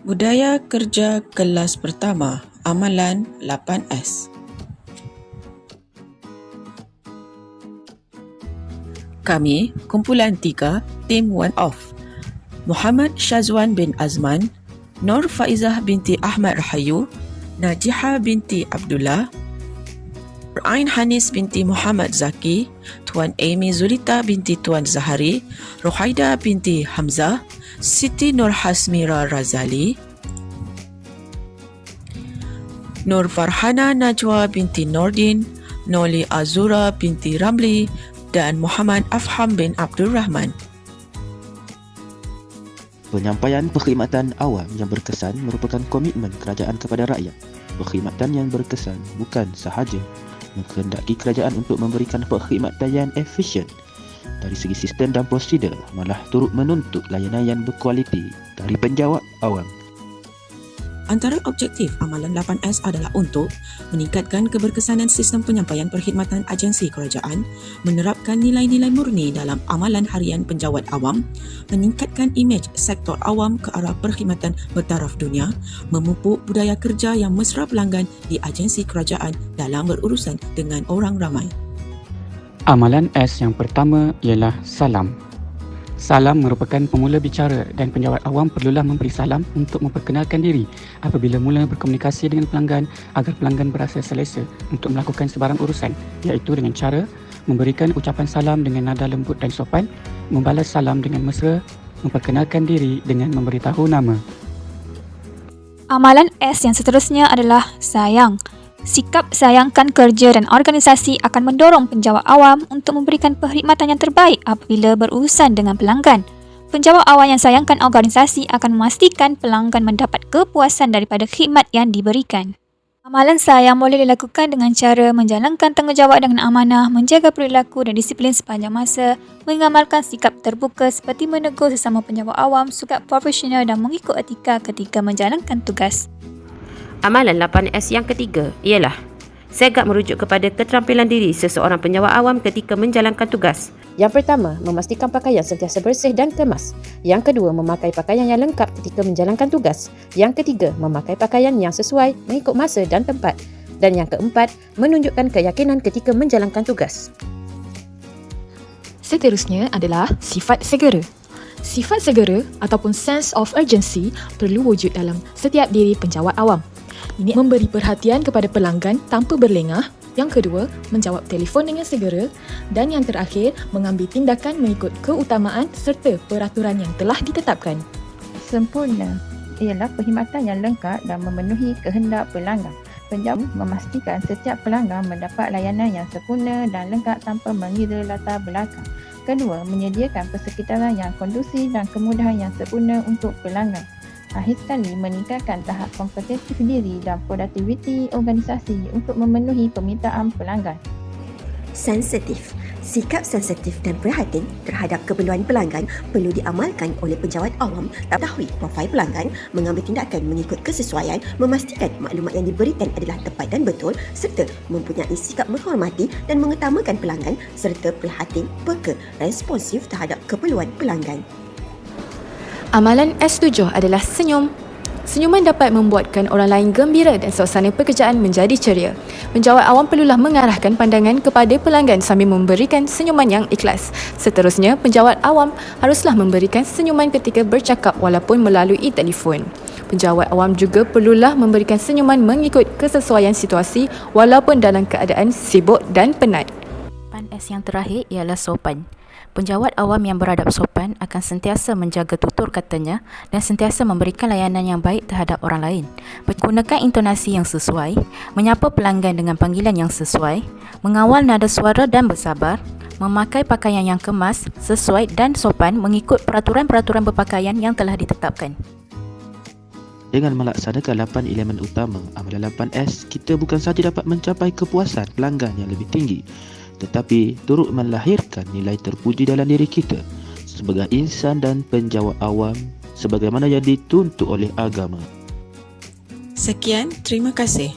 Budaya kerja kelas pertama, amalan 8S. Kami, kumpulan 3, tim 1-off. Muhammad Syazwan bin Azman, Nur Faizah binti Ahmad Rahayu, Najiha binti Abdullah, Ain Hanis binti Muhammad Zaki, Tuan Amy Zulita binti Tuan Zahari, Rohaida binti Hamzah, Siti Nur Hasmira Razali, Nur Farhana Najwa binti Nordin, Noli Azura binti Ramli dan Muhammad Afham bin Abdul Rahman. Penyampaian perkhidmatan awam yang berkesan merupakan komitmen kerajaan kepada rakyat. Perkhidmatan yang berkesan bukan sahaja menghendaki kerajaan untuk memberikan perkhidmatan yang efisien dari segi sistem dan prosedur, malah turut menuntut layanan yang berkualiti dari penjawat awam. Antara objektif amalan 8S adalah untuk meningkatkan keberkesanan sistem penyampaian perkhidmatan agensi kerajaan, menerapkan nilai-nilai murni dalam amalan harian penjawat awam, meningkatkan imej sektor awam ke arah perkhidmatan bertaraf dunia, memupuk budaya kerja yang mesra pelanggan di agensi kerajaan dalam berurusan dengan orang ramai. Amalan S yang pertama ialah salam. Salam merupakan pemula bicara dan penjawat awam perlulah memberi salam untuk memperkenalkan diri apabila mula berkomunikasi dengan pelanggan agar pelanggan berasa selesa untuk melakukan sebarang urusan, iaitu dengan cara memberikan ucapan salam dengan nada lembut dan sopan, membalas salam dengan mesra, memperkenalkan diri dengan memberitahu nama. Amalan S yang seterusnya adalah sayang. Sikap sayangkan kerja dan organisasi akan mendorong penjawat awam untuk memberikan perkhidmatan yang terbaik apabila berurusan dengan pelanggan. Penjawat awam yang sayangkan organisasi akan memastikan pelanggan mendapat kepuasan daripada khidmat yang diberikan. Amalan sayang boleh dilakukan dengan cara menjalankan tanggungjawab dengan amanah, menjaga perilaku dan disiplin sepanjang masa, mengamalkan sikap terbuka seperti menegur sesama penjawat awam, sikap profesional dan mengikut etika ketika menjalankan tugas. Amalan 8S yang ketiga ialah segak merujuk kepada keterampilan diri seseorang penjawat awam ketika menjalankan tugas. Yang pertama, memastikan pakaian sentiasa bersih dan kemas. Yang kedua, memakai pakaian yang lengkap ketika menjalankan tugas. Yang ketiga, memakai pakaian yang sesuai mengikut masa dan tempat. Dan yang keempat, menunjukkan keyakinan ketika menjalankan tugas. Seterusnya adalah sifat segera. Sifat segera ataupun sense of urgency perlu wujud dalam setiap diri penjawat awam. Ini memberi perhatian kepada pelanggan tanpa berlengah. Yang kedua, menjawab telefon dengan segera. Dan yang terakhir, mengambil tindakan mengikut keutamaan serta peraturan yang telah ditetapkan. Sempurna ialah perkhidmatan yang lengkap dan memenuhi kehendak pelanggan. Penjawat memastikan setiap pelanggan mendapat layanan yang sempurna dan lengkap tanpa mengira latar belakang. Kedua, menyediakan persekitaran yang kondusif dan kemudahan yang sempurna untuk pelanggan. Akhir sekali, meningkatkan tahap kompetitif diri dan produktiviti organisasi untuk memenuhi permintaan pelanggan. Sensitif. Sikap sensitif dan prihatin terhadap keperluan pelanggan perlu diamalkan oleh penjawat awam, mengetahui profil pelanggan, mengambil tindakan mengikut kesesuaian, memastikan maklumat yang diberikan adalah tepat dan betul, serta mempunyai sikap menghormati dan mengutamakan pelanggan serta prihatin, peka, responsif terhadap keperluan pelanggan. Amalan S7 adalah senyum. Senyuman dapat membuatkan orang lain gembira dan suasana pekerjaan menjadi ceria. Penjawat awam perlulah mengarahkan pandangan kepada pelanggan sambil memberikan senyuman yang ikhlas. Seterusnya, penjawat awam haruslah memberikan senyuman ketika bercakap walaupun melalui telefon. Penjawat awam juga perlulah memberikan senyuman mengikut kesesuaian situasi walaupun dalam keadaan sibuk dan penat. S yang terakhir ialah sopan. Penjawat awam yang beradab sopan akan sentiasa menjaga tutur katanya dan sentiasa memberikan layanan yang baik terhadap orang lain. Menggunakan intonasi yang sesuai, menyapa pelanggan dengan panggilan yang sesuai, mengawal nada suara dan bersabar, memakai pakaian yang kemas, sesuai dan sopan mengikut peraturan-peraturan berpakaian yang telah ditetapkan. Dengan melaksanakan 8 elemen utama amalan 8S, kita bukan sahaja dapat mencapai kepuasan pelanggan yang lebih tinggi, tetapi turut melahirkan nilai terpuji dalam diri kita sebagai insan dan penjawat awam sebagaimana yang dituntut oleh agama. Sekian, terima kasih.